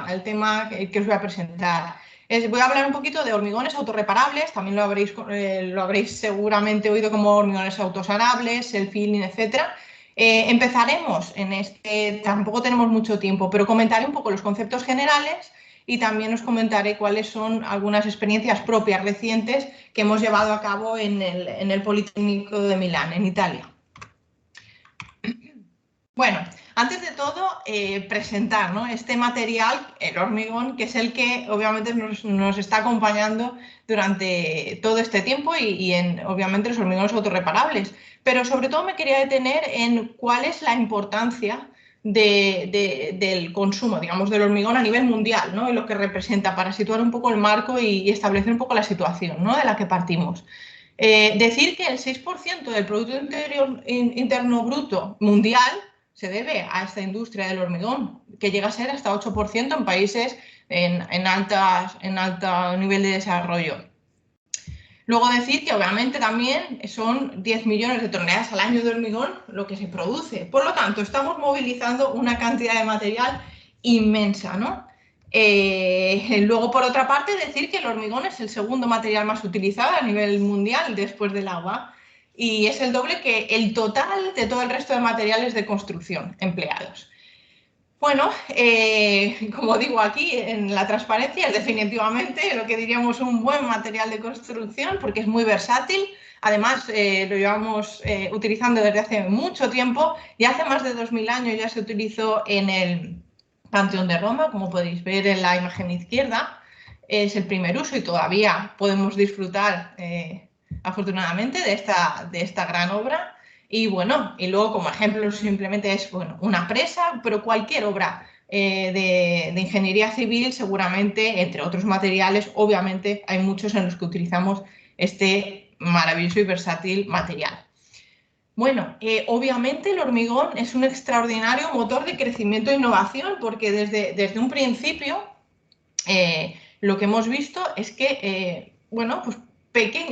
el tema que os voy a presentar. Voy a hablar un poquito de hormigones autorreparables, también lo habréis seguramente oído como hormigones autosanables, self-healing, etcétera. Empezaremos tampoco tenemos mucho tiempo, pero comentaré un poco los conceptos generales y también os comentaré cuáles son algunas experiencias propias recientes que hemos llevado a cabo en el Politécnico de Milán, en Italia. Bueno, antes de todo, presentar, ¿no?, este material, el hormigón, que es el que obviamente nos está acompañando durante todo este tiempo y obviamente los hormigones autorreparables. Pero sobre todo me quería detener en cuál es la importancia del consumo, digamos, del hormigón a nivel mundial, ¿no?, y lo que representa para situar un poco el marco y establecer un poco la situación, ¿no?, de la que partimos. Decir que el 6% del Producto Interno Bruto mundial se debe a esta industria del hormigón, que llega a ser hasta 8% en países en alto nivel de desarrollo. Luego decir que obviamente también son 10 millones de toneladas al año de hormigón lo que se produce. Por lo tanto, estamos movilizando una cantidad de material inmensa, ¿no? Luego, por otra parte, decir que el hormigón es el segundo material más utilizado a nivel mundial después del agua y es el doble que el total de todo el resto de materiales de construcción empleados. Bueno, como digo aquí, en la transparencia es definitivamente lo que diríamos un buen material de construcción porque es muy versátil. Además, lo llevamos utilizando desde hace mucho tiempo y hace más de 2000 años ya se utilizó en el Panteón de Roma, como podéis ver en la imagen izquierda. Es el primer uso y todavía podemos disfrutar, afortunadamente, de esta gran obra. Y bueno, y luego como ejemplo simplemente es, bueno, una presa, pero cualquier obra de ingeniería civil seguramente, entre otros materiales, obviamente hay muchos en los que utilizamos este maravilloso y versátil material. Bueno, obviamente el hormigón es un extraordinario motor de crecimiento e innovación porque desde un principio lo que hemos visto es que, bueno, pues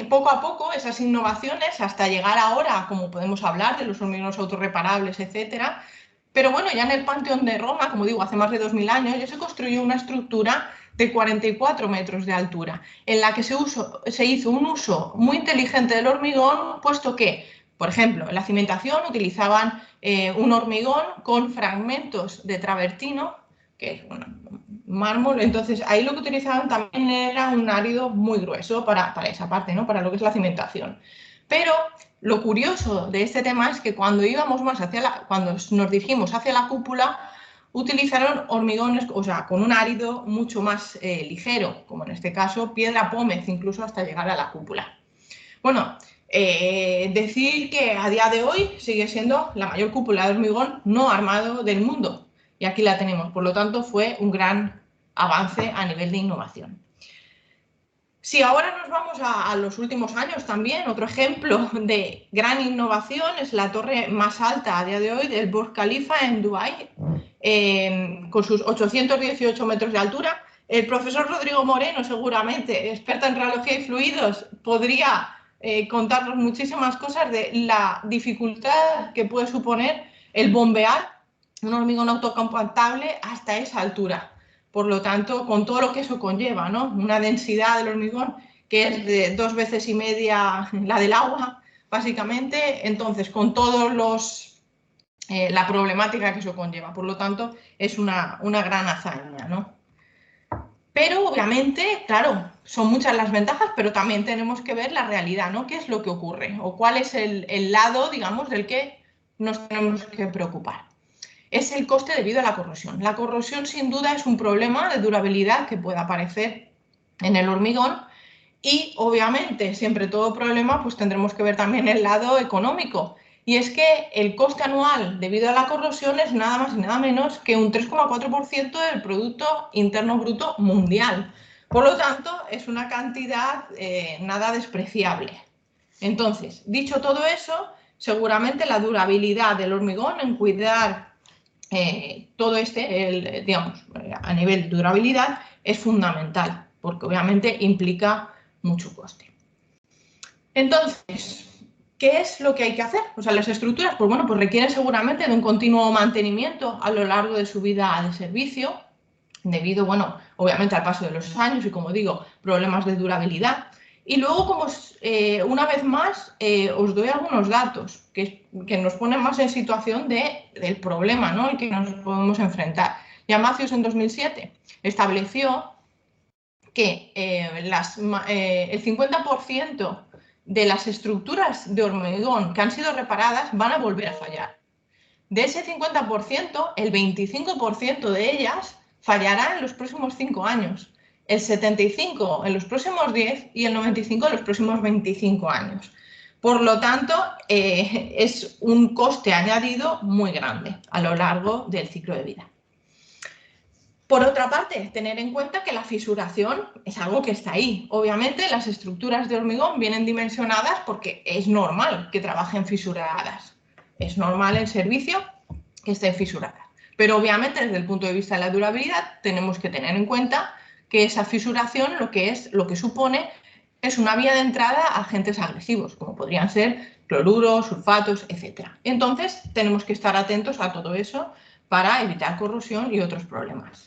poco a poco esas innovaciones hasta llegar ahora, como podemos hablar de los hormigones autorreparables, etcétera. Pero bueno, ya en el Panteón de Roma, como digo, hace más de 2000 años, ya se construyó una estructura de 44 metros de altura, en la que se hizo un uso muy inteligente del hormigón, puesto que, por ejemplo, en la cimentación utilizaban un hormigón con fragmentos de travertino, que es, bueno, mármol. Entonces ahí lo que utilizaban también era un árido muy grueso para esa parte, ¿no?, para lo que es la cimentación. Pero lo curioso de este tema es que cuando íbamos más cuando nos dirigimos hacia la cúpula, utilizaron hormigones, o sea, con un árido mucho más ligero, como en este caso piedra pómez, incluso hasta llegar a la cúpula. Bueno, decir que a día de hoy sigue siendo la mayor cúpula de hormigón no armado del mundo. Y aquí la tenemos, por lo tanto fue un gran avance a nivel de innovación. Si ahora nos vamos a los últimos años también, otro ejemplo de gran innovación es la torre más alta a día de hoy del Burj Khalifa en Dubái, con sus 818 metros de altura. El profesor Rodrigo Moreno, seguramente, experta en radiología y fluidos, podría contarnos muchísimas cosas de la dificultad que puede suponer el bombear un hormigón autocompactable hasta esa altura. Por lo tanto, con todo lo que eso conlleva, ¿no? Una densidad del hormigón que es de 2,5 veces la del agua, básicamente. Entonces, con todos la problemática que eso conlleva. Por lo tanto, es una gran hazaña, ¿no? Pero, obviamente, claro, son muchas las ventajas, pero también tenemos que ver la realidad, ¿no? ¿Qué es lo que ocurre? O cuál es el lado, digamos, del que nos tenemos que preocupar. Es el coste debido a la corrosión. La corrosión, sin duda, es un problema de durabilidad que puede aparecer en el hormigón y, obviamente, siempre todo problema, pues tendremos que ver también el lado económico. Y es que el coste anual debido a la corrosión es nada más y nada menos que un 3,4% del Producto Interno Bruto mundial. Por lo tanto, es una cantidad nada despreciable. Entonces, dicho todo eso, seguramente la durabilidad del hormigón en cuidar todo digamos, a nivel de durabilidad es fundamental, porque obviamente implica mucho coste. Entonces, ¿qué es lo que hay que hacer? O sea, las estructuras, pues bueno, pues requieren seguramente de un continuo mantenimiento a lo largo de su vida de servicio. debido, bueno, obviamente al paso de los años y, como digo, problemas de durabilidad. Y luego, como una vez más, os doy algunos datos que nos ponen más en situación del problema, ¿no?, al que nos podemos enfrentar. Ya Matthews en 2007 estableció que el 50% de las estructuras de hormigón que han sido reparadas van a volver a fallar. De ese 50%, el 25% de ellas fallará en los próximos 5 años, el 75% en los próximos 10 y el 95% en los próximos 25 años. Por lo tanto, es un coste añadido muy grande a lo largo del ciclo de vida. Por otra parte, tener en cuenta que la fisuración es algo que está ahí. Obviamente, las estructuras de hormigón vienen dimensionadas porque es normal que trabajen fisuradas. Es normal en servicio que estén fisuradas. Pero obviamente, desde el punto de vista de la durabilidad, tenemos que tener en cuenta que esa fisuración lo que supone es una vía de entrada a agentes agresivos, como podrían ser cloruros, sulfatos, etc. Entonces, tenemos que estar atentos a todo eso para evitar corrosión y otros problemas.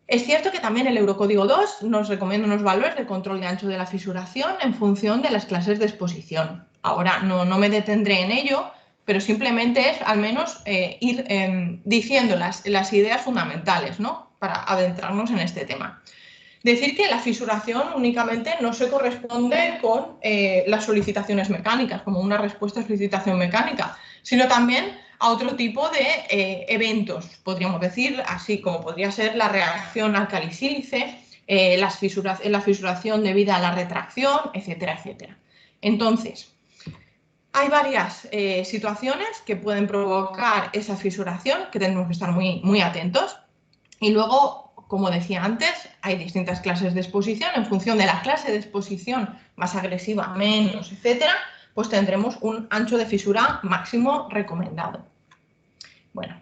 Es cierto que también el Eurocódigo 2 nos recomienda unos valores de control de ancho de la fisuración en función de las clases de exposición. Ahora no me detendré en ello, pero simplemente es al menos ir diciendo las ideas fundamentales, ¿no?, para adentrarnos en este tema. Decir que la fisuración únicamente no se corresponde con las solicitaciones mecánicas, como una respuesta a solicitación mecánica, sino también a otro tipo de eventos, podríamos decir, así como podría ser la reacción álcali-sílice, la fisuración debida a la retracción, etcétera, etcétera. Entonces, hay varias situaciones que pueden provocar esa fisuración, que tenemos que estar muy, muy atentos. Y luego, como decía antes, hay distintas clases de exposición. En función de la clase de exposición, más agresiva, menos, etcétera, pues tendremos un ancho de fisura máximo recomendado. Bueno.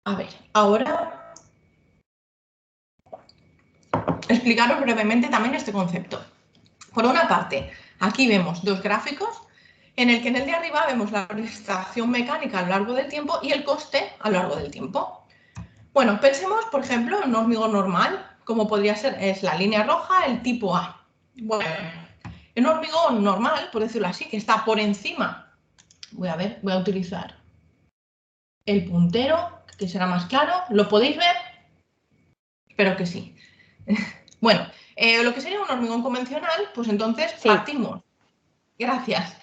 A ver, ahora explicaros brevemente también este concepto. Por una parte, aquí vemos dos gráficos en el que en el de arriba vemos la prestación mecánica a lo largo del tiempo y el coste a lo largo del tiempo. Bueno, pensemos, por ejemplo, en un hormigón normal, como podría ser, es la línea roja, el tipo A. Bueno, en un hormigón normal, por decirlo así, que está por encima, voy a utilizar el puntero, que será más claro. ¿Lo podéis ver? Espero que sí. Bueno, lo que sería un hormigón convencional, pues entonces sí. Partimos. Gracias.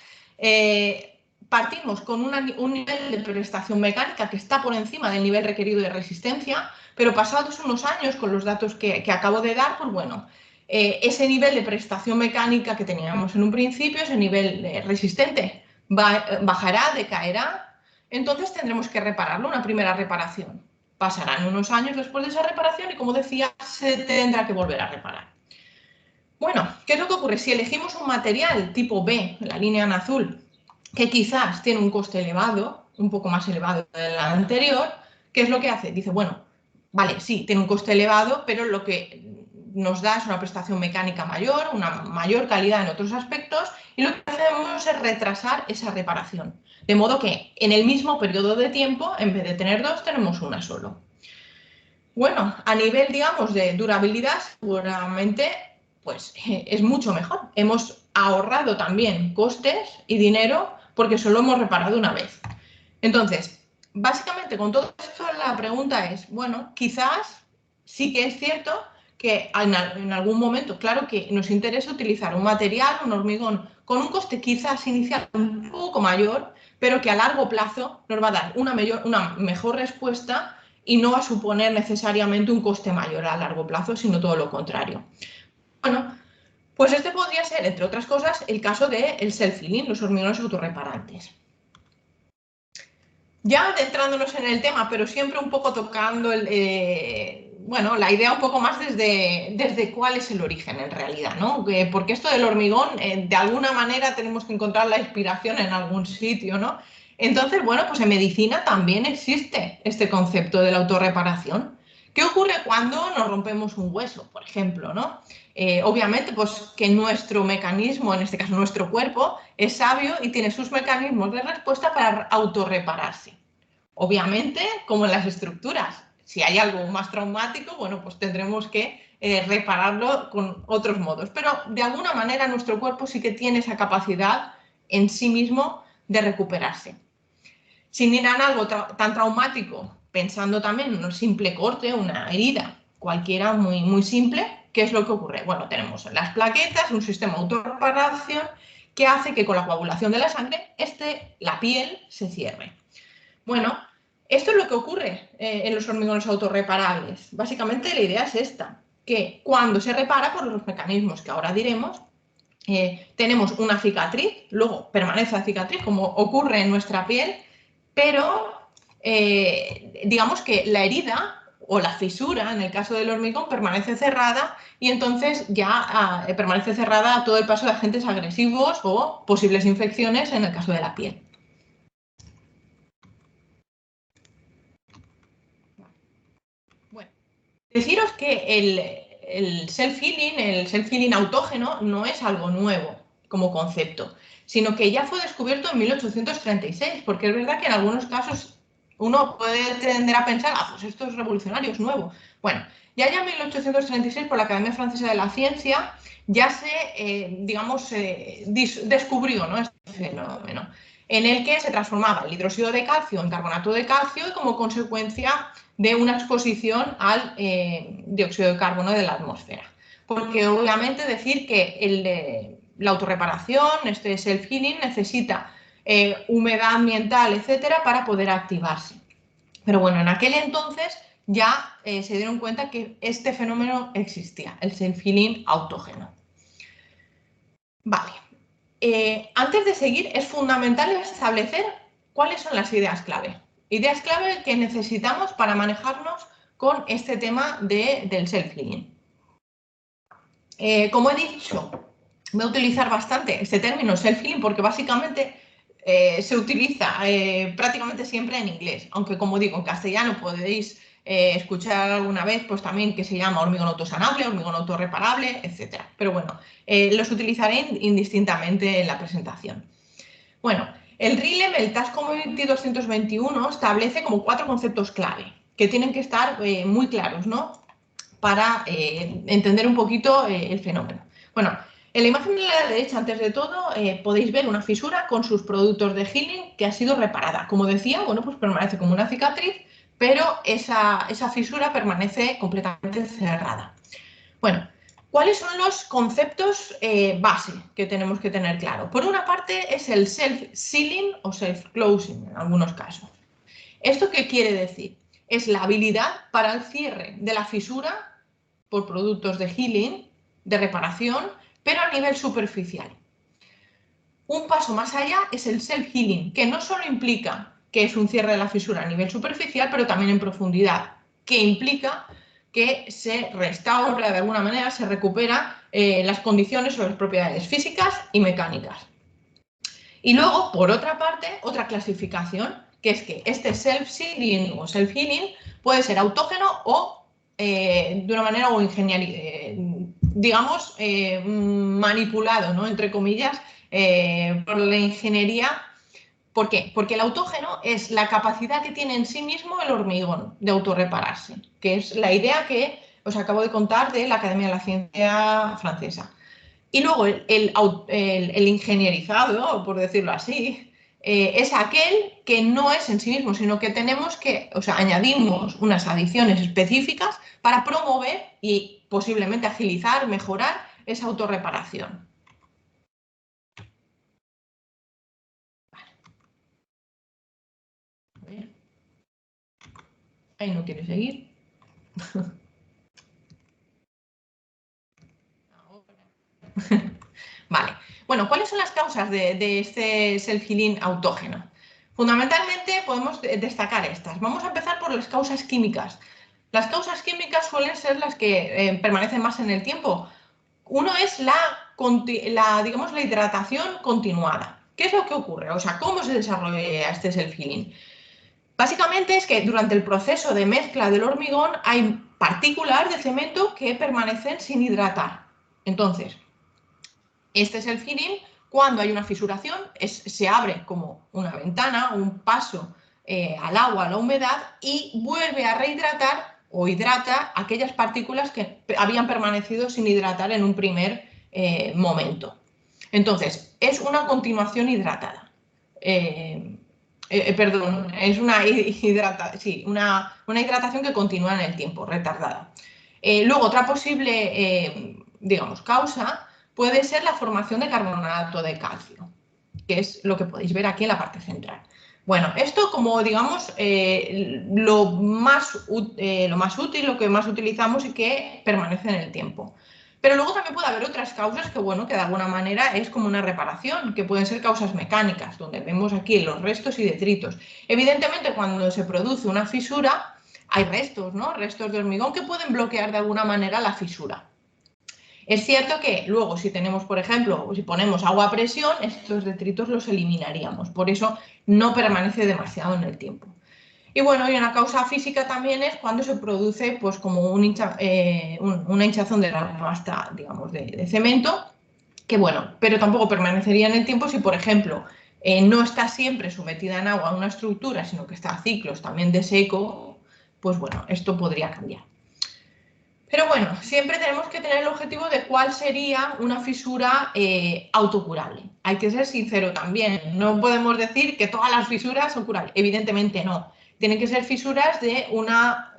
Partimos con un nivel de prestación mecánica que está por encima del nivel requerido de resistencia, pero pasados unos años, con los datos que acabo de dar, pues bueno, ese nivel de prestación mecánica que teníamos en un principio, ese nivel resistente, bajará, decaerá, entonces tendremos que repararlo, una primera reparación. Pasarán unos años después de esa reparación y, como decía, se tendrá que volver a reparar. Bueno, ¿qué es lo que ocurre? Si elegimos un material tipo B, la línea en azul, que quizás tiene un coste elevado, un poco más elevado del anterior, ¿qué es lo que hace? Dice, bueno, vale, sí, tiene un coste elevado, pero lo que nos da es una prestación mecánica mayor, una mayor calidad en otros aspectos, y lo que hacemos es retrasar esa reparación. De modo que en el mismo periodo de tiempo, en vez de tener dos, tenemos una solo. Bueno, a nivel, digamos, de durabilidad, seguramente pues es mucho mejor. Hemos ahorrado también costes y dinero porque solo hemos reparado una vez. Entonces, básicamente con todo esto la pregunta es, bueno, quizás sí que es cierto que en algún momento, claro que nos interesa utilizar un material, un hormigón, con un coste quizás inicial un poco mayor, pero que a largo plazo nos va a dar una mejor respuesta y no va a suponer necesariamente un coste mayor a largo plazo, sino todo lo contrario. Bueno, pues este podría ser, entre otras cosas, el caso del self-healing, los hormigones autorreparantes. Ya adentrándonos en el tema, pero siempre un poco tocando bueno, la idea un poco más desde cuál es el origen en realidad, ¿no? Porque esto del hormigón, de alguna manera tenemos que encontrar la inspiración en algún sitio, ¿no? Entonces, bueno, pues en medicina también existe este concepto de la autorreparación. ¿Qué ocurre cuando nos rompemos un hueso, por ejemplo, ¿no? Obviamente, pues que nuestro mecanismo, en este caso nuestro cuerpo, es sabio y tiene sus mecanismos de respuesta para autorrepararse. Obviamente, como en las estructuras, si hay algo más traumático, bueno, pues tendremos que repararlo con otros modos. Pero de alguna manera nuestro cuerpo sí que tiene esa capacidad en sí mismo de recuperarse. Sin ir a algo tan traumático, pensando también en un simple corte, una herida, cualquiera muy, muy simple, ¿qué es lo que ocurre? Bueno, tenemos las plaquetas, un sistema de autorreparación que hace que con la coagulación de la sangre la piel se cierre. Bueno, esto es lo que ocurre en los hormigones autorreparables. Básicamente la idea es esta, que cuando se repara por los mecanismos que ahora diremos, tenemos una cicatriz, luego permanece la cicatriz como ocurre en nuestra piel, pero digamos que la herida o la fisura, en el caso del hormigón, permanece cerrada y entonces ya permanece cerrada a todo el paso de agentes agresivos o posibles infecciones en el caso de la piel. Bueno, deciros que el self-healing autógeno no es algo nuevo como concepto, sino que ya fue descubierto en 1836, porque es verdad que en algunos casos uno puede tender a pensar, pues esto es revolucionario, es nuevo. Bueno, ya en 1836 por la Academia Francesa de la Ciencia ya se, digamos, descubrió, ¿no?, este fenómeno, en el que se transformaba el hidróxido de calcio en carbonato de calcio y como consecuencia de una exposición al dióxido de carbono de la atmósfera. Porque obviamente decir que la autorreparación, este self-healing, necesita humedad ambiental, etcétera, para poder activarse. Pero bueno, en aquel entonces ya se dieron cuenta que este fenómeno existía, el self-healing autógeno. Vale. Antes de seguir, es fundamental establecer cuáles son las ideas clave. Ideas clave que necesitamos para manejarnos con este tema del self-healing. Como he dicho, voy a utilizar bastante este término self-healing porque básicamente se utiliza prácticamente siempre en inglés, aunque como digo, en castellano podéis escuchar alguna vez pues también que se llama hormigón autosanable, hormigón autorreparable, etc. Pero bueno, los utilizaré indistintamente en la presentación. Bueno, el RILEM, el Task Community 221, establece como 4 conceptos clave que tienen que estar muy claros, ¿no?, para entender un poquito el fenómeno. Bueno, en la imagen de la derecha, antes de todo, podéis ver una fisura con sus productos de healing que ha sido reparada. Como decía, bueno, pues permanece como una cicatriz, pero esa fisura permanece completamente cerrada. Bueno, ¿cuáles son los conceptos base que tenemos que tener claro? Por una parte es el self-sealing o self-closing en algunos casos. ¿Esto qué quiere decir? Es la habilidad para el cierre de la fisura por productos de healing, de reparación, pero a nivel superficial. Un paso más allá es el self-healing, que no solo implica que es un cierre de la fisura a nivel superficial, pero también en profundidad, que implica que se restaura de alguna manera, se recupera las condiciones o las propiedades físicas y mecánicas. Y luego, por otra parte, otra clasificación, que es que este self-sealing o self-healing puede ser autógeno o de una manera o digamos, manipulado, ¿no?, entre comillas, por la ingeniería. ¿Por qué? Porque el autógeno es la capacidad que tiene en sí mismo el hormigón de autorrepararse, que es la idea que os acabo de contar de la Academia de la Ciencia Francesa. Y luego el ingenierizado, por decirlo así, es aquel que no es en sí mismo, sino que tenemos que, o sea, añadimos unas adiciones específicas para promover y posiblemente agilizar, mejorar esa autorreparación. Ahí no quiere seguir. Vale. Bueno, ¿cuáles son las causas de este self-healing autógeno? Fundamentalmente podemos destacar estas. Vamos a empezar por las causas químicas. Las causas químicas suelen ser las que permanecen más en el tiempo. Uno es digamos, la hidratación continuada. ¿Qué es lo que ocurre? O sea, ¿cómo se desarrolla este self-healing? Básicamente es que durante el proceso de mezcla del hormigón hay partículas de cemento que permanecen sin hidratar. Entonces, este es el feeling cuando hay una fisuración, se abre como una ventana, un paso al agua, a la humedad, y vuelve a rehidratar o hidrata aquellas partículas que habían permanecido sin hidratar en un primer momento. Entonces, es una continuación hidratada. Perdón, es una hidratación que continúa en el tiempo, retardada. Luego, otra posible, digamos, causa puede ser la formación de carbonato de calcio, que es lo que podéis ver aquí en la parte central. Bueno, esto como digamos lo más útil, lo que más utilizamos y que permanece en el tiempo. Pero luego también puede haber otras causas que, bueno, que de alguna manera es como una reparación, que pueden ser causas mecánicas, donde vemos aquí los restos y detritos. Evidentemente, cuando se produce una fisura, hay restos, ¿no? Restos de hormigón que pueden bloquear de alguna manera la fisura. Es cierto que luego si tenemos, por ejemplo, si ponemos agua a presión, estos detritos los eliminaríamos. Por eso no permanece demasiado en el tiempo. Y bueno, y una causa física también es cuando se produce pues como una hinchazón de la pasta, digamos, de cemento, que bueno, pero tampoco permanecería en el tiempo si, por ejemplo, no está siempre sometida en agua a una estructura, sino que está a ciclos también de seco, pues bueno, esto podría cambiar. Pero bueno, siempre tenemos que tener el objetivo de cuál sería una fisura autocurable. Hay que ser sincero también. No podemos decir que todas las fisuras son curables. Evidentemente no. Tienen que ser fisuras de una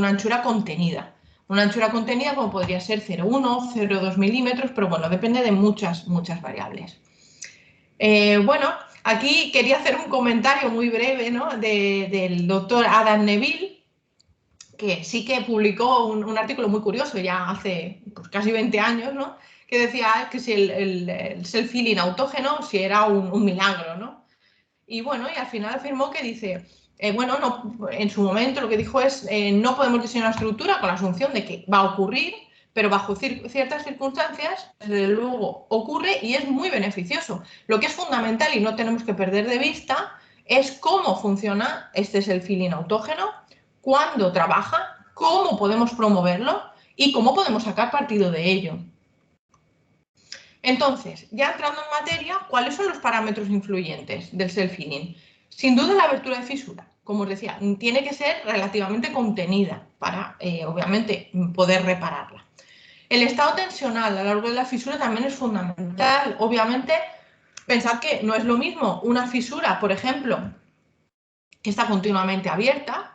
anchura contenida. Una anchura contenida como podría ser 0,1, 0,2 milímetros, pero bueno, depende de muchas variables. Bueno, aquí quería hacer un comentario muy breve, ¿no? del doctor Adam Neville, que sí que publicó un artículo muy curioso ya hace pues, casi 20 años, ¿no? Que decía que si el self-healing autógeno si era un milagro, ¿no? Y bueno, y al final afirmó que dice, bueno, no, en su momento lo que dijo es, no podemos diseñar una estructura con la asunción de que va a ocurrir, pero bajo ciertas circunstancias, desde luego ocurre y es muy beneficioso. Lo que es fundamental y no tenemos que perder de vista es cómo funciona este self-healing autógeno, cuándo trabaja, cómo podemos promoverlo y cómo podemos sacar partido de ello. Entonces, ya entrando en materia, ¿cuáles son los parámetros influyentes del self-healing? Sin duda la abertura de fisura, como os decía, tiene que ser relativamente contenida para, obviamente, poder repararla. El estado tensional a lo largo de la fisura también es fundamental. Obviamente, pensad que no es lo mismo una fisura, por ejemplo, que está continuamente abierta,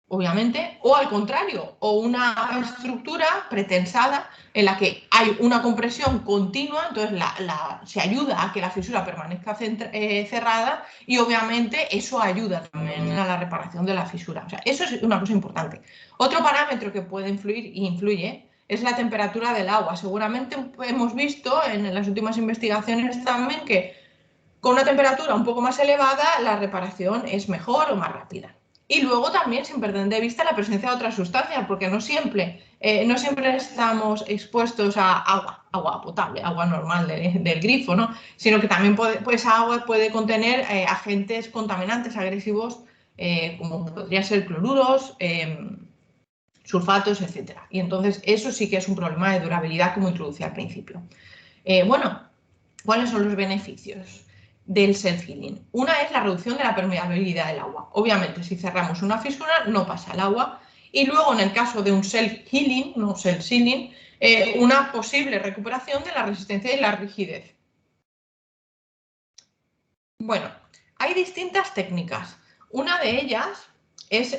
obviamente, o al contrario, o una estructura pretensada en la que hay una compresión continua, entonces se ayuda a que la fisura permanezca cerrada y obviamente eso ayuda también a la reparación de la fisura. O sea, eso es una cosa importante. Otro parámetro que puede influir y influye es la temperatura del agua. Seguramente hemos visto en las últimas investigaciones también que con una temperatura un poco más elevada la reparación es mejor o más rápida. Y luego también, sin perder de vista, la presencia de otras sustancias, porque no siempre estamos expuestos a agua potable, agua normal del grifo, ¿no? Sino que también esa agua puede contener agentes contaminantes agresivos, como podría ser cloruros, sulfatos, etc. Y entonces eso sí que es un problema de durabilidad, como introducí al principio. Bueno, ¿cuáles son los beneficios del self-healing? Una es la reducción de la permeabilidad del agua. Obviamente, si cerramos una fisura, no pasa el agua. Y luego, en el caso de un self-healing, no self-sealing, una posible recuperación de la resistencia y la rigidez. Bueno, hay distintas técnicas. Una de ellas es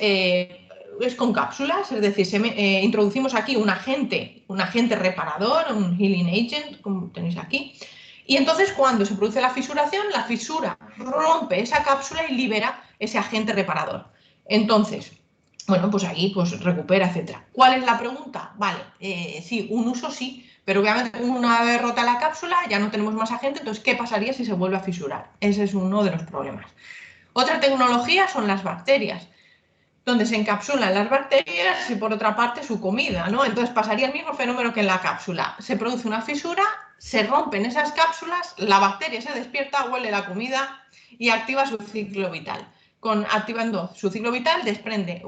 con cápsulas, es decir, introducimos aquí un agente reparador, un healing agent, como tenéis aquí, y entonces cuando se produce la fisuración, la fisura rompe esa cápsula y libera ese agente reparador. Entonces, bueno, pues ahí pues recupera, etcétera. ¿Cuál es la pregunta? Vale, sí, un uso sí, pero obviamente una vez rota la cápsula ya no tenemos más agente, entonces ¿qué pasaría si se vuelve a fisurar? Ese es uno de los problemas. Otra tecnología son las bacterias, donde se encapsulan las bacterias y por otra parte su comida, ¿no? Entonces pasaría el mismo fenómeno que en la cápsula. Se produce una fisura, se rompen esas cápsulas, la bacteria se despierta, huele la comida y activa su ciclo vital. Activando su ciclo vital desprende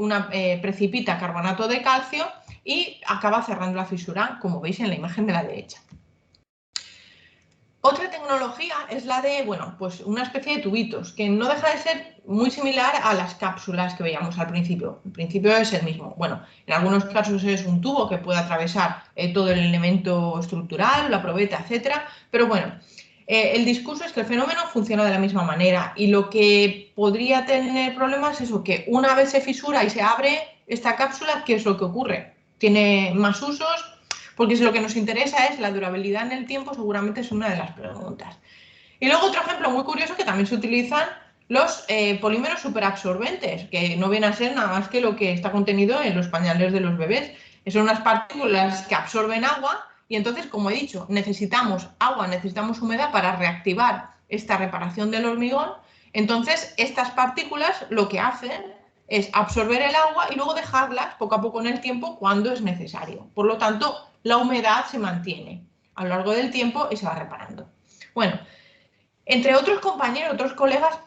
precipita carbonato de calcio y acaba cerrando la fisura, como veis en la imagen de la derecha. Otra tecnología es la de, bueno, pues una especie de tubitos, que no deja de ser muy similar a las cápsulas que veíamos al principio. El principio es el mismo. Bueno, en algunos casos es un tubo que puede atravesar todo el elemento estructural, la probeta, etcétera. Pero bueno, el discurso es que el fenómeno funciona de la misma manera y lo que podría tener problemas es eso, que una vez se fisura y se abre esta cápsula, ¿qué es lo que ocurre? Tiene más usos. Porque si lo que nos interesa es la durabilidad en el tiempo, seguramente es una de las preguntas. Y luego otro ejemplo muy curioso que también se utilizan los polímeros superabsorbentes, que no viene a ser nada más que lo que está contenido en los pañales de los bebés. Son unas partículas que absorben agua y entonces, como he dicho, necesitamos agua, necesitamos humedad para reactivar esta reparación del hormigón. Entonces, estas partículas lo que hacen es absorber el agua y luego dejarlas poco a poco en el tiempo cuando es necesario. Por lo tanto, la humedad se mantiene a lo largo del tiempo y se va reparando. Bueno, entre otros compañeros, otros colegas,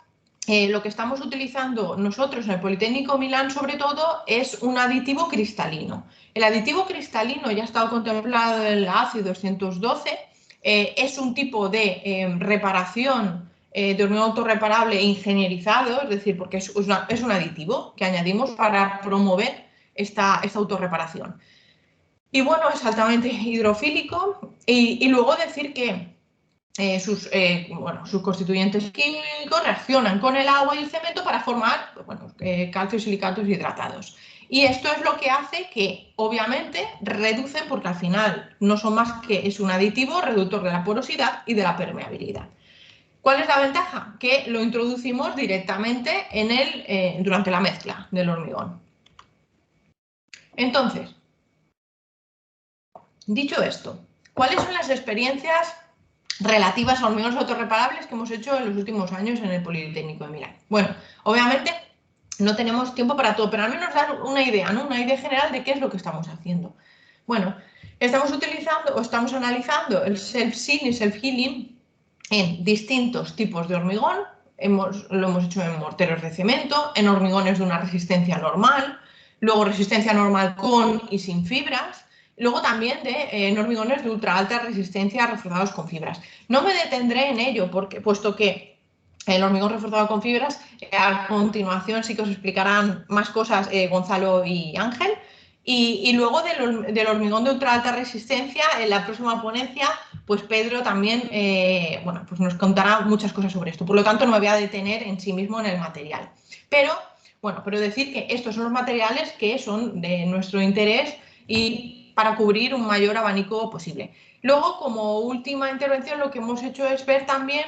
lo que estamos utilizando nosotros en el Politécnico Milán sobre todo es un aditivo cristalino. El aditivo cristalino ya ha estado contemplado en la ACI 212, es un tipo de reparación de hormigón autorreparable ingenierizado, es decir, porque es un aditivo que añadimos para promover esta autorreparación. Y bueno, es altamente hidrofílico y luego decir que sus constituyentes químicos reaccionan con el agua y el cemento para formar calcio, silicatos hidratados. Y esto es lo que hace que, obviamente, reducen, porque al final no son más que es un aditivo reductor de la porosidad y de la permeabilidad. ¿Cuál es la ventaja? Que lo introducimos directamente durante la mezcla del hormigón. Entonces, dicho esto, ¿cuáles son las experiencias relativas a hormigones autorreparables que hemos hecho en los últimos años en el Politécnico de Milán? Bueno, obviamente no tenemos tiempo para todo, pero al menos dar una idea, ¿no? Una idea general de qué es lo que estamos haciendo. Bueno, estamos utilizando o estamos analizando el self-sealing y self-healing en distintos tipos de hormigón. Lo hemos hecho en morteros de cemento, en hormigones de una resistencia normal, luego resistencia normal con y sin fibras, luego también en hormigones de ultra alta resistencia reforzados con fibras. No me detendré en ello, puesto que el hormigón reforzado con fibras, a continuación sí que os explicarán más cosas Gonzalo y Ángel. Y luego del hormigón de ultra alta resistencia, en la próxima ponencia, pues Pedro también pues nos contará muchas cosas sobre esto. Por lo tanto, no me voy a detener en sí mismo en el material. Pero decir que estos son los materiales que son de nuestro interés y para cubrir un mayor abanico posible. Luego, como última intervención, lo que hemos hecho es ver también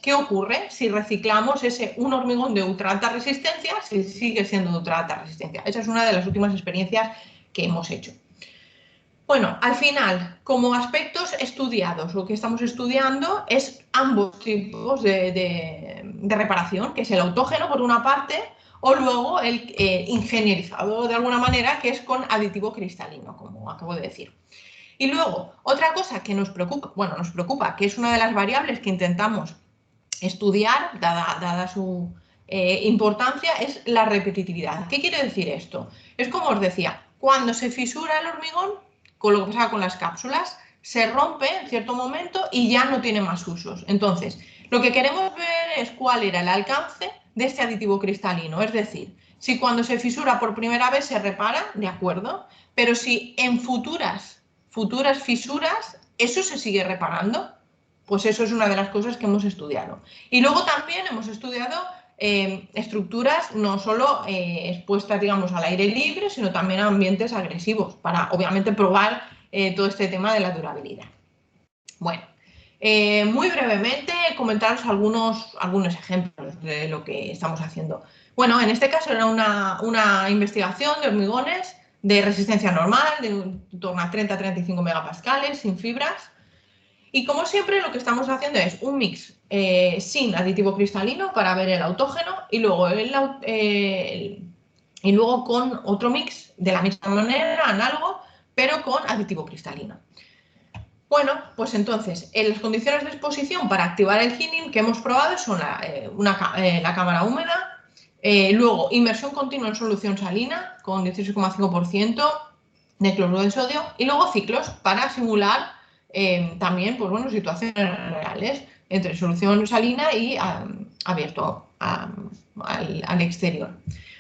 qué ocurre si reciclamos un hormigón de ultra alta resistencia, si sigue siendo de ultra alta resistencia. Esa es una de las últimas experiencias que hemos hecho. Bueno, al final, como aspectos estudiados, lo que estamos estudiando es ambos tipos de reparación, que es el autógeno por una parte, o luego el ingenierizado de alguna manera, que es con aditivo cristalino, como acabo de decir. Y luego, otra cosa que nos preocupa, que es una de las variables que intentamos estudiar, dada su importancia, es la repetitividad. ¿Qué quiere decir esto? Es como os decía, cuando se fisura el hormigón, con lo que pasa con las cápsulas, se rompe en cierto momento y ya no tiene más usos. Entonces, lo que queremos ver es cuál era el alcance de este aditivo cristalino, es decir, si cuando se fisura por primera vez se repara, de acuerdo, pero si en futuras fisuras eso se sigue reparando, pues eso es una de las cosas que hemos estudiado. Y luego también hemos estudiado estructuras no solo expuestas, digamos, al aire libre, sino también a ambientes agresivos, para obviamente probar todo este tema de la durabilidad. Bueno, muy brevemente comentaros algunos ejemplos de lo que estamos haciendo. Bueno, en este caso era una investigación de hormigones de resistencia normal, de en torno a 30-35 megapascales, sin fibras. Y como siempre lo que estamos haciendo es un mix sin aditivo cristalino para ver el autógeno y luego con otro mix de la misma manera, análogo, pero con aditivo cristalino. Bueno, pues entonces, las condiciones de exposición para activar el healing que hemos probado son la cámara húmeda, luego inmersión continua en solución salina con 16,5% de cloruro de sodio y luego ciclos para simular también, pues bueno, situaciones reales entre solución salina y abierto al exterior.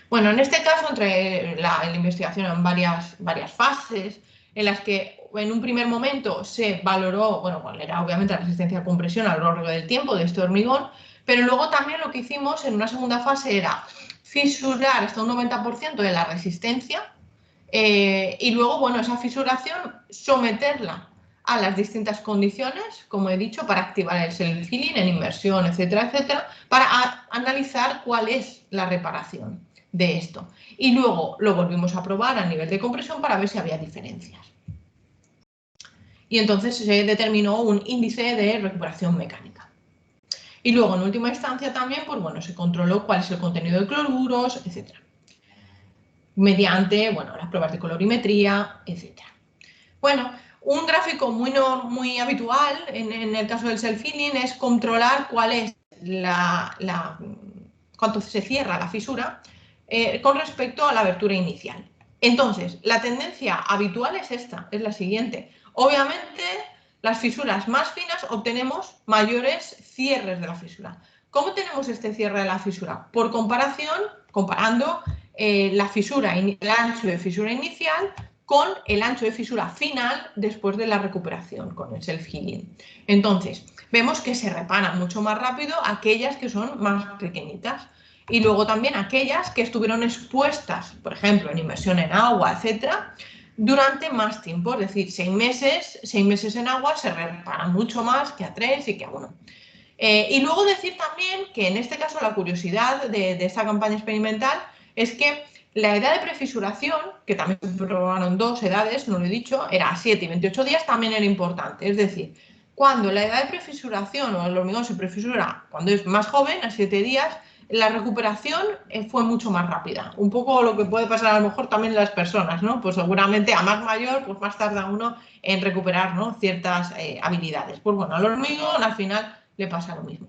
Bueno, en este caso, entre la investigación en varias fases, en las que en un primer momento se valoró, bueno, cuál era obviamente la resistencia a compresión a lo largo del tiempo de este hormigón, pero luego también lo que hicimos en una segunda fase era fisurar hasta un 90% de la resistencia y luego, bueno, esa fisuración someterla a las distintas condiciones, como he dicho, para activar el self-healing en inmersión, etcétera, etcétera, para analizar cuál es la reparación de esto. Y luego lo volvimos a probar a nivel de compresión para ver si había diferencias. Y entonces se determinó un índice de recuperación mecánica. Y luego, en última instancia, también, pues bueno, se controló cuál es el contenido de cloruros, etcétera, mediante, bueno, las pruebas de colorimetría, etcétera. Bueno, un gráfico muy habitual en el caso del self-healing es controlar cuál es cuánto se cierra la fisura con respecto a la abertura inicial. Entonces, la tendencia habitual es esta, es la siguiente. Obviamente, las fisuras más finas obtenemos mayores cierres de la fisura. ¿Cómo tenemos este cierre de la fisura? Por comparación, comparando la fisura, el ancho de fisura inicial con el ancho de fisura final después de la recuperación con el self-healing. Entonces, vemos que se reparan mucho más rápido aquellas que son más pequeñitas y luego también aquellas que estuvieron expuestas, por ejemplo, en inmersión en agua, etcétera, durante más tiempo, es decir, 6 meses en agua se reparan mucho más que a 3 y que a 1. Y luego decir también que en este caso la curiosidad de esta campaña experimental es que la edad de prefisuración, que también se probaron 2 edades, no lo he dicho, era 7 y 28 días, también era importante. Es decir, cuando la edad de prefisuración o el hormigón se prefisura cuando es más joven, a 7 días, la recuperación fue mucho más rápida. Un poco lo que puede pasar a lo mejor también en las personas, ¿no? Pues seguramente a más mayor, pues más tarda uno en recuperar, ¿no?, ciertas habilidades. Pues bueno, al hormigón al final le pasa lo mismo.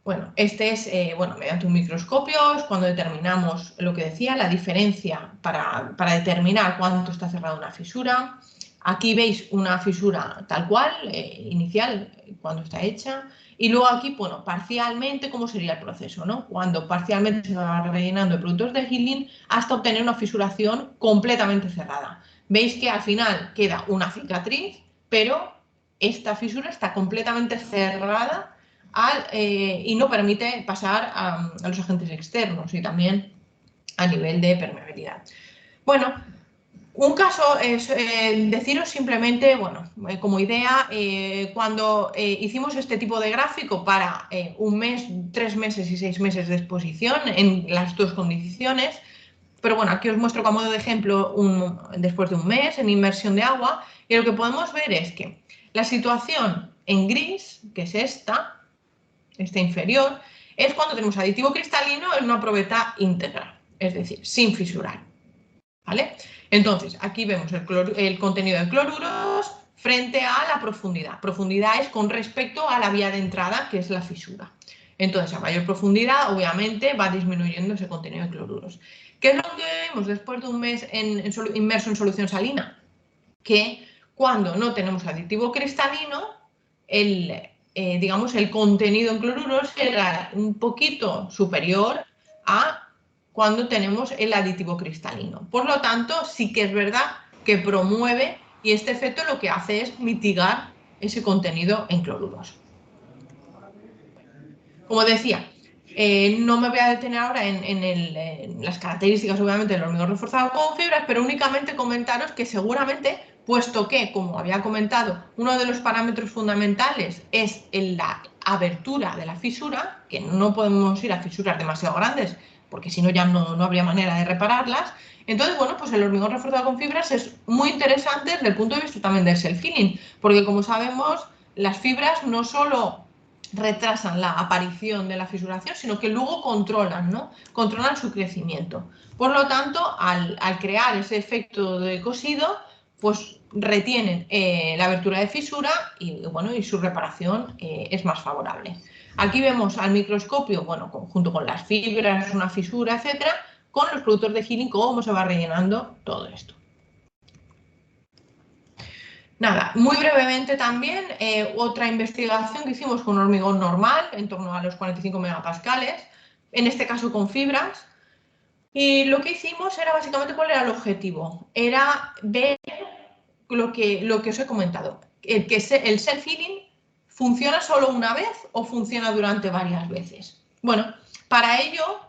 Bueno, este es, mediante un microscopio es cuando determinamos lo que decía, la diferencia para determinar cuánto está cerrada una fisura. Aquí veis una fisura tal cual, inicial, cuando está hecha. Y luego aquí, bueno, parcialmente, ¿cómo sería el proceso, ¿no? Cuando parcialmente se va rellenando de productos de healing hasta obtener una fisuración completamente cerrada. Veis que al final queda una cicatriz, pero esta fisura está completamente cerrada y no permite pasar a los agentes externos y también a nivel de permeabilidad. Bueno, un caso es deciros simplemente, bueno, como idea, cuando hicimos este tipo de gráfico para 1 mes, 3 meses y 6 meses de exposición en las 2 condiciones, pero bueno, aquí os muestro como modo de ejemplo después de 1 mes en inmersión de agua, y lo que podemos ver es que la situación en gris, que es esta inferior, es cuando tenemos aditivo cristalino en una probeta íntegra, es decir, sin fisurar. ¿Vale? Entonces, aquí vemos el contenido de cloruros frente a la profundidad. Profundidad es con respecto a la vía de entrada, que es la fisura. Entonces, a mayor profundidad, obviamente, va disminuyendo ese contenido de cloruros. ¿Qué es lo que vemos después de 1 mes inmerso en solución salina? Que cuando no tenemos aditivo cristalino, digamos, el contenido en cloruros será un poquito superior a cuando tenemos el aditivo cristalino. Por lo tanto, sí que es verdad que promueve y este efecto lo que hace es mitigar ese contenido en cloruros. Como decía, no me voy a detener ahora en las características, obviamente, del hormigón reforzado con fibras, pero únicamente comentaros que seguramente, puesto que, como había comentado, uno de los parámetros fundamentales es la abertura de la fisura, que no podemos ir a fisuras demasiado grandes, porque si no ya no habría manera de repararlas. Entonces, bueno, pues el hormigón reforzado con fibras es muy interesante desde el punto de vista también del self-healing, porque como sabemos, las fibras no solo retrasan la aparición de la fisuración, sino que luego controlan, ¿no? Controlan su crecimiento. Por lo tanto, al crear ese efecto de cosido, pues retienen la abertura de fisura y, bueno, y su reparación es más favorable. Aquí vemos al microscopio, bueno, junto con las fibras, una fisura, etcétera, con los productos de healing, cómo se va rellenando todo esto. Nada, muy brevemente también, otra investigación que hicimos con hormigón normal, en torno a los 45 megapascales, en este caso con fibras, y lo que hicimos era básicamente, ¿cuál era el objetivo? Era ver lo que os he comentado, el self-healing funciona solo una vez o funciona durante varias veces. Bueno, para ello,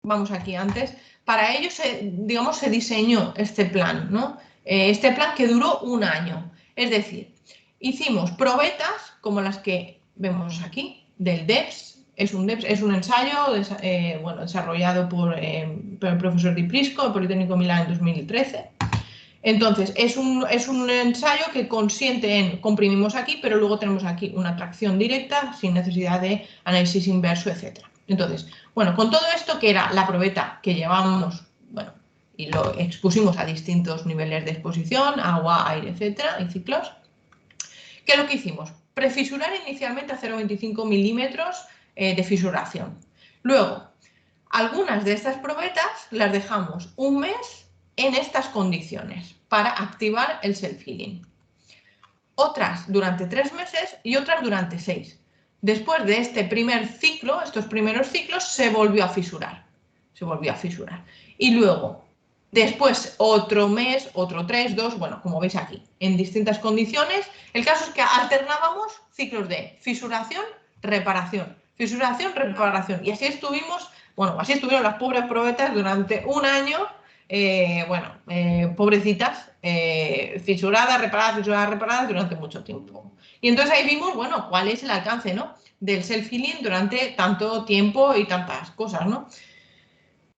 vamos aquí antes, para ello digamos, se diseñó este plan, ¿no? Este plan que duró un año. Es decir, hicimos probetas como las que vemos aquí, del DEPS. Es un ensayo bueno, desarrollado por el profesor Di Prisco, del Politécnico de Milán en 2013. Entonces, es un ensayo que consiste en comprimimos aquí, pero luego tenemos aquí una tracción directa sin necesidad de análisis inverso, etc. Entonces, bueno, con todo esto, que era la probeta que llevábamos, bueno, y lo expusimos a distintos niveles de exposición, agua, aire, etcétera, y ciclos, ¿qué es lo que hicimos? Prefisurar inicialmente a 0,25 milímetros de fisuración. Luego, algunas de estas probetas las dejamos un mes en estas condiciones para activar el self-healing. Otras durante 3 meses y otras durante 6. Después de este primer ciclo, estos primeros ciclos, se volvió a fisurar. Se volvió a fisurar. Y luego, después otro mes, otro 3, 2, bueno, como veis aquí, en distintas condiciones. El caso es que alternábamos ciclos de fisuración, reparación, fisuración, reparación. Y así estuvimos, bueno, así estuvieron las pobres probetas durante un año. Pobrecitas, fisuradas, reparadas durante mucho tiempo. Y entonces ahí vimos, bueno, cuál es el alcance, ¿no?, del self-healing durante tanto tiempo y tantas cosas, ¿no?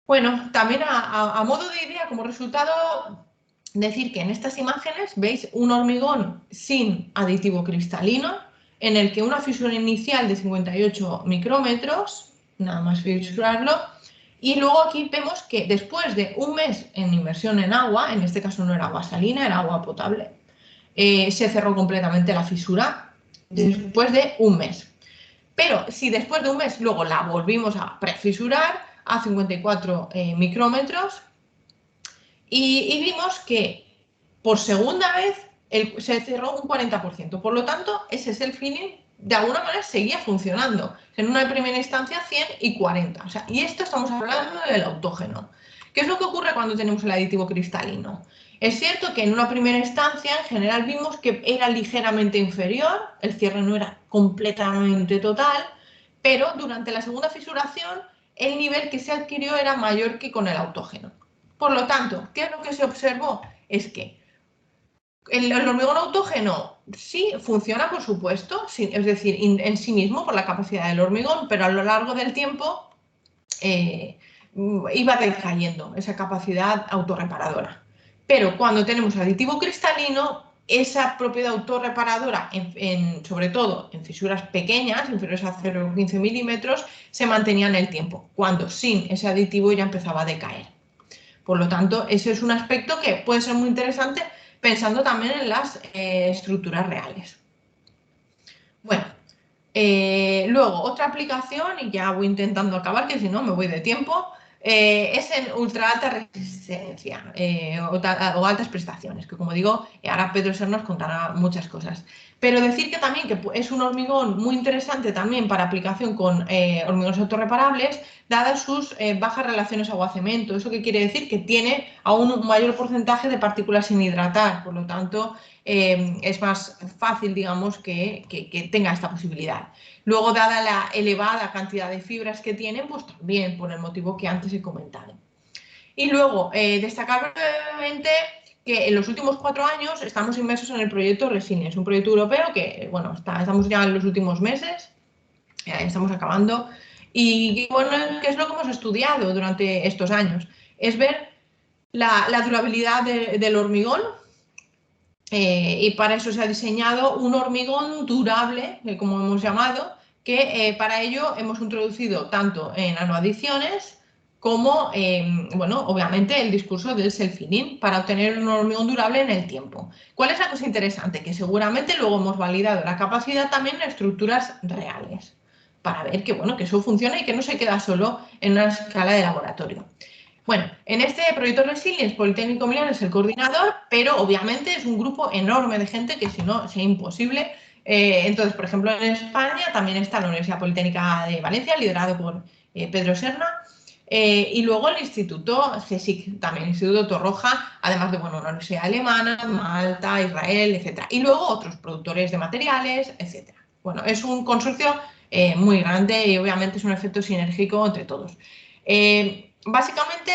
Bueno, también a modo de idea, como resultado, decir que en estas imágenes veis un hormigón sin aditivo cristalino, en el que una fisura inicial de 58 micrómetros, nada más fisurarlo, y luego aquí vemos que después de un mes en inmersión en agua, en este caso no era agua salina, era agua potable, se cerró completamente la fisura después de un mes. Pero si después de un mes luego la volvimos a prefisurar a 54 micrómetros y vimos que por segunda vez se cerró un 40%. Por lo tanto, ese self-healing de alguna manera seguía funcionando. En una primera instancia 100 y 40. O sea, y esto estamos hablando del autógeno. ¿Qué es lo que ocurre cuando tenemos el aditivo cristalino? Es cierto que en una primera instancia en general vimos que era ligeramente inferior, el cierre no era completamente total, pero durante la segunda fisuración el nivel que se adquirió era mayor que con el autógeno. Por lo tanto, ¿qué es lo que se observó? Es que el hormigón autógeno sí funciona, por supuesto, es decir, en sí mismo por la capacidad del hormigón, pero a lo largo del tiempo iba decayendo esa capacidad autorreparadora. Pero cuando tenemos aditivo cristalino, esa propiedad autorreparadora, sobre todo en fisuras pequeñas, inferiores a 0,15 milímetros, se mantenía en el tiempo, cuando sin ese aditivo ya empezaba a decaer. Por lo tanto, ese es un aspecto que puede ser muy interesante pensando también en las estructuras reales. Bueno, luego otra aplicación, y ya voy intentando acabar, que si no me voy de tiempo, es en ultra alta resistencia o altas prestaciones, que como digo, ahora Pedro Ser nos contará muchas cosas. Pero decir que también que es un hormigón muy interesante también para aplicación con hormigones autorreparables, dadas sus bajas relaciones agua-cemento. ¿Eso qué quiere decir? Que tiene aún un mayor porcentaje de partículas sin hidratar, por lo tanto, es más fácil, digamos, que tenga esta posibilidad. Luego, dada la elevada cantidad de fibras que tienen, pues también por el motivo que antes he comentado. Y luego, destacar brevemente que en los últimos 4 años estamos inmersos en el proyecto Resilience, un proyecto europeo que, bueno, estamos ya en los últimos meses, estamos acabando, y bueno, ¿qué es lo que hemos estudiado durante estos años? Es ver la durabilidad del hormigón, y para eso se ha diseñado un hormigón durable, como hemos llamado, que para ello hemos introducido tanto en nanoadiciones como, bueno, obviamente el discurso del self-healing para obtener un hormigón durable en el tiempo. ¿Cuál es la cosa interesante? Que seguramente luego hemos validado la capacidad también en estructuras reales para ver que, bueno, que eso funciona y que no se queda solo en una escala de laboratorio. Bueno, en este proyecto Resilience, Politécnico Milán es el coordinador, pero obviamente es un grupo enorme de gente que si no sería imposible. Entonces, por ejemplo, en España también está la Universidad Politécnica de Valencia, liderado por Pedro Serna, y luego el Instituto CSIC, también el Instituto Torroja, además de bueno, una universidad alemana, Malta, Israel, etcétera. Y luego otros productores de materiales, etcétera. Bueno, es un consorcio muy grande y obviamente es un efecto sinérgico entre todos. Básicamente,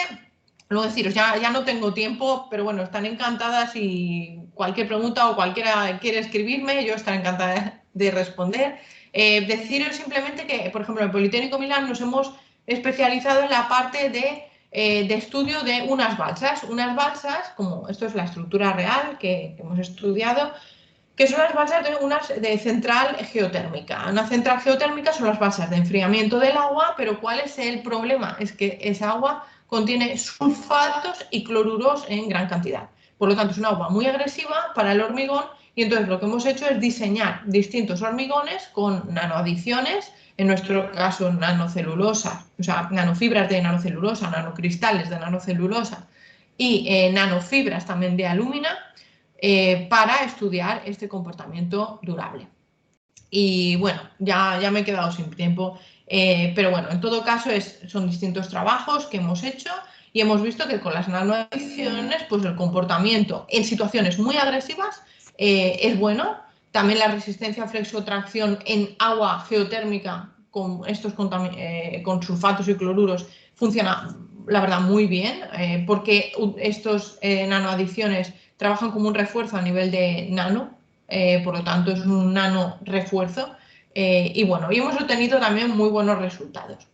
luego deciros, ya no tengo tiempo, pero bueno, están encantadas y cualquier pregunta o cualquiera quiere escribirme, yo estaré encantada de responder. Deciros simplemente que, por ejemplo, en el Politécnico Milán nos hemos especializado en la parte de estudio de unas balsas. Unas balsas, como esto es la estructura real que hemos estudiado, que son las balsas de central geotérmica. Una central geotérmica son las balsas de enfriamiento del agua, pero ¿cuál es el problema? Es que esa agua contiene sulfatos y cloruros en gran cantidad. Por lo tanto, es un agua muy agresiva para el hormigón y entonces lo que hemos hecho es diseñar distintos hormigones con nanoadiciones, en nuestro caso nanocelulosa, o sea, nanofibras de nanocelulosa, nanocristales de nanocelulosa y nanofibras también de alúmina, para estudiar este comportamiento durable. Y bueno, ya me he quedado sin tiempo, pero bueno, en todo caso son distintos trabajos que hemos hecho y hemos visto que con las nanoadiciones, pues el comportamiento en situaciones muy agresivas es bueno. También la resistencia a flexotracción en agua geotérmica con con sulfatos y cloruros funciona, la verdad, muy bien, porque estos nanoadiciones trabajan como un refuerzo a nivel de nano, por lo tanto es un nano refuerzo, y bueno, y hemos obtenido también muy buenos resultados.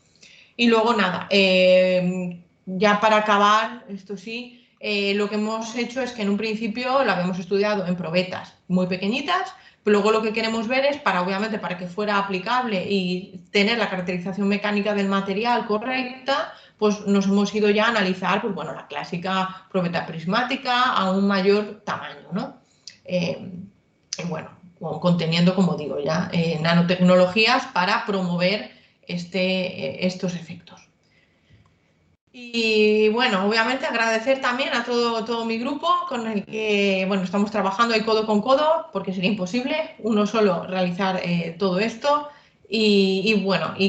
Y luego nada, ya para acabar, esto sí, lo que hemos hecho es que en un principio lo habíamos estudiado en probetas muy pequeñitas, pero luego lo que queremos ver es obviamente, para que fuera aplicable y tener la caracterización mecánica del material correcta, pues nos hemos ido ya a analizar, pues bueno, la clásica probeta prismática a un mayor tamaño, ¿no? Bueno, conteniendo, como digo, ya nanotecnologías para promover estos efectos. Y bueno, obviamente agradecer también a todo mi grupo con el que bueno, estamos trabajando ahí codo con codo, porque sería imposible uno solo realizar todo esto. Y bueno, y